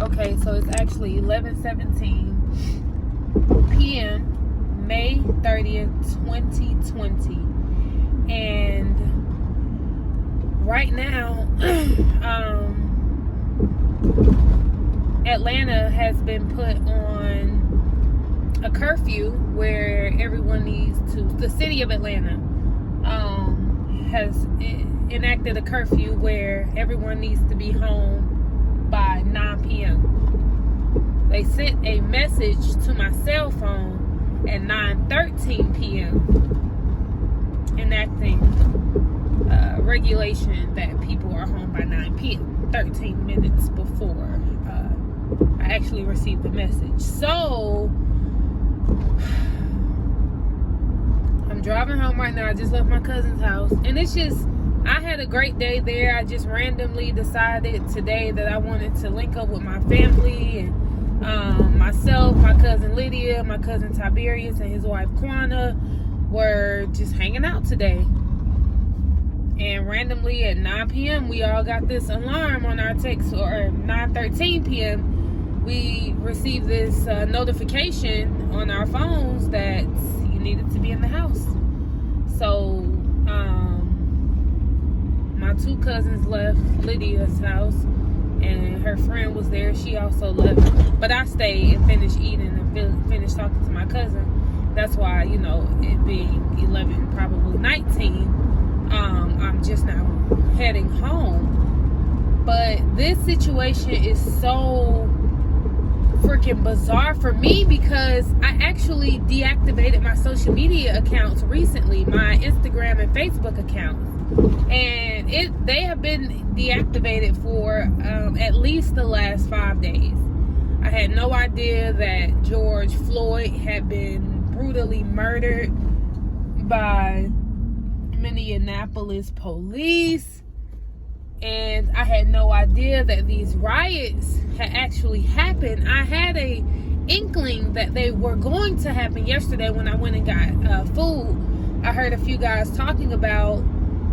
Okay, so it's actually 11:17 p.m. May 30th, 2020. And right now, Atlanta has been put on a curfew where everyone needs to, the city of Atlanta has enacted a curfew where everyone needs to be home by 9 p.m. They sent a message to my cell phone at 9:13 p.m. enacting regulation that people are home by 9 p.m. 13 minutes before I actually received the message. So I'm driving home right now. I just left my cousin's house, and it's just, I had a great day there. I just randomly decided today that I wanted to link up with my family, and myself, my cousin Lydia, my cousin Tiberius, and his wife Kwana were just hanging out today. And randomly at 9 p.m. we all got this alarm on our text, or 9:13 p.m. we received this notification on our phones that you needed to be in the house. So my two cousins left Lydia's house, and her friend was there. She also left, but I stayed and finished eating and finished talking to my cousin. That's why, you know, it being 11, probably 19, I'm just now heading home. But this situation is so freaking bizarre for me because I actually deactivated my social media accounts recently, my Instagram and Facebook accounts, and they have been deactivated for at least the last 5 days. I had no idea that George Floyd had been brutally murdered by Minneapolis police, and I had no idea that these riots had actually happened. I had a inkling that they were going to happen yesterday when I went and got food. I heard a few guys talking about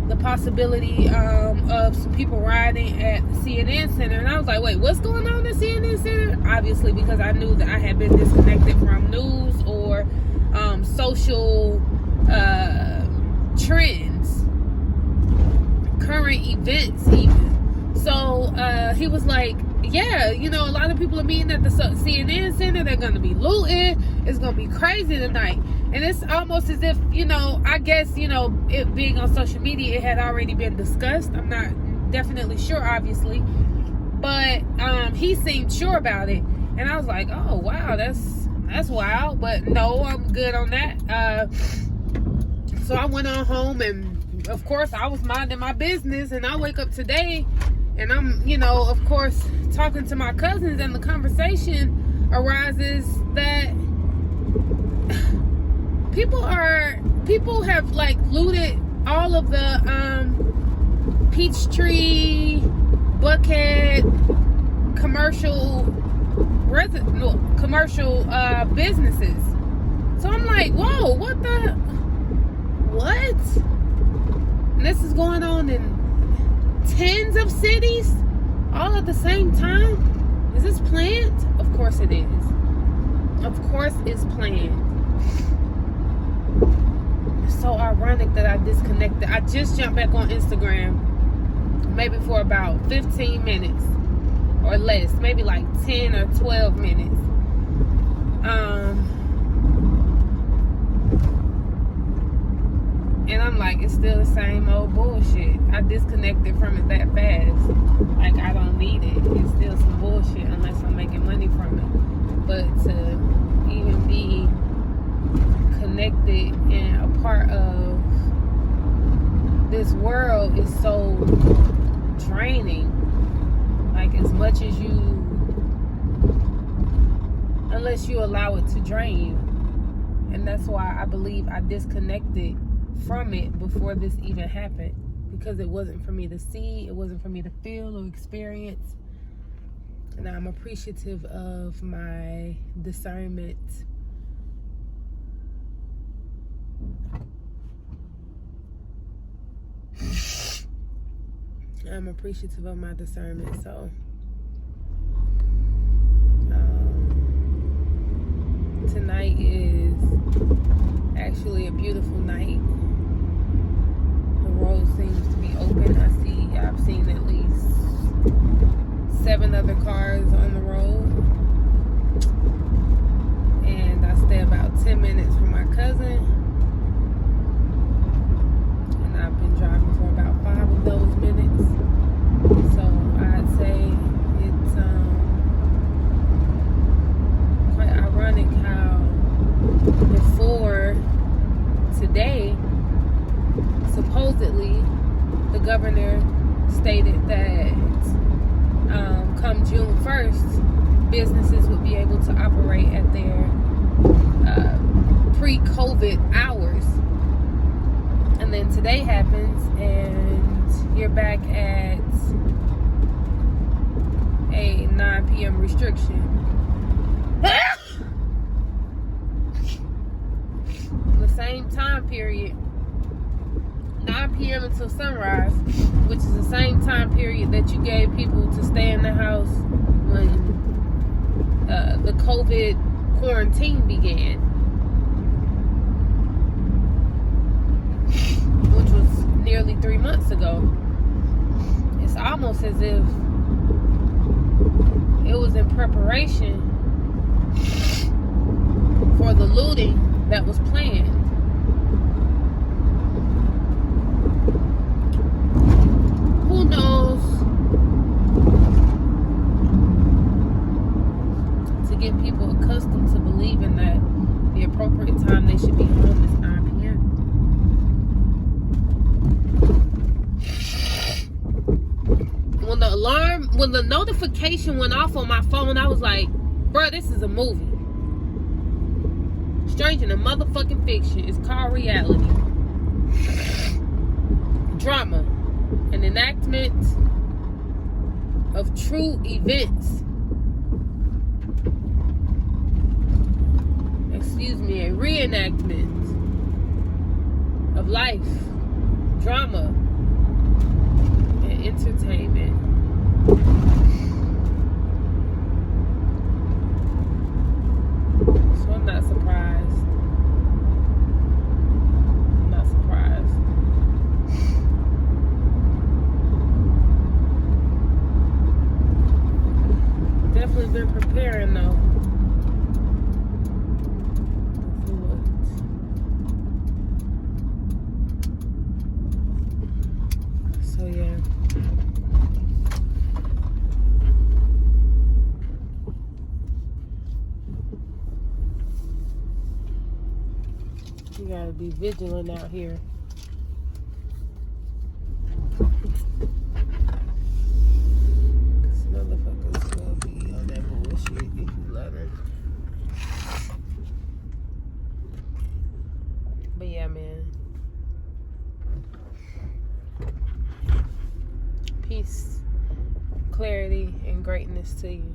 the possibility of some people rioting at the CNN Center, and I was like, wait, what's going on at CNN Center? Obviously, because I knew that I had been disconnected from news or social trends, current events even. So he was like, yeah, you know, a lot of people are meeting at the CNN Center. They're going to be looting. It's going to be crazy tonight. And it's almost as if, you know, I guess, you know, it being on social media, it had already been discussed. I'm not definitely sure, obviously. But he seemed sure about it. And I was like, oh, wow, that's wild. But no, I'm good on that. So I went on home, and of course I was minding my business, and I wake up today and I'm, you know, of course talking to my cousins, and the conversation arises that people have like looted all of the Peachtree, Buckhead commercial businesses. So I'm like, whoa, what? And this is going on in tens of cities all at the same time. Is this planned? Of course it is. Of course it's planned. It's so ironic that I disconnected. I just jumped back on Instagram maybe for about 15 minutes or less, maybe like 10 or 12 minutes. And I'm like, it's still the same old bullshit. I disconnected from it that fast. Like, I don't need it. It's still some bullshit unless I'm making money from it. But to even be connected and a part of this world is so draining. Like, as much as you, unless you allow it to drain you. And that's why I believe I disconnected from it before this even happened, because it wasn't for me to see, it wasn't for me to feel or experience. And I'm appreciative of my discernment. I'm appreciative of my discernment. So Tonight is actually a beautiful night. The road seems to be open. I've seen at least 7 other cars on the road. And I stay about 10 minutes from my cousin. And I've been driving for about 5 of those minutes. So I'd say it's quite ironic how before today, supposedly the governor stated that come June 1st, businesses would be able to operate at their pre-COVID hours. And then today happens and you're back at a 9 p.m. restriction. The same time period, 9 p.m. until sunrise, which is the same time period that you gave people to stay in the house when the COVID quarantine began, which was nearly 3 months ago. It's almost as if it was in preparation for the looting that was planned. Who knows? To get people accustomed to believing that the appropriate time they should be home is 9 p.m. When the notification went off on my phone, I was like, bruh, this is a movie. Stranger than motherfucking fiction. It's called reality. Drama. An enactment of true events. Excuse me, a reenactment of life, drama, and entertainment. So I'm not surprised. I'm not surprised. Definitely been preparing though. So yeah. You gotta be vigilant out here. Cause motherfuckers will be on that bullshit if you let it. But yeah, man. Peace, clarity, and greatness to you.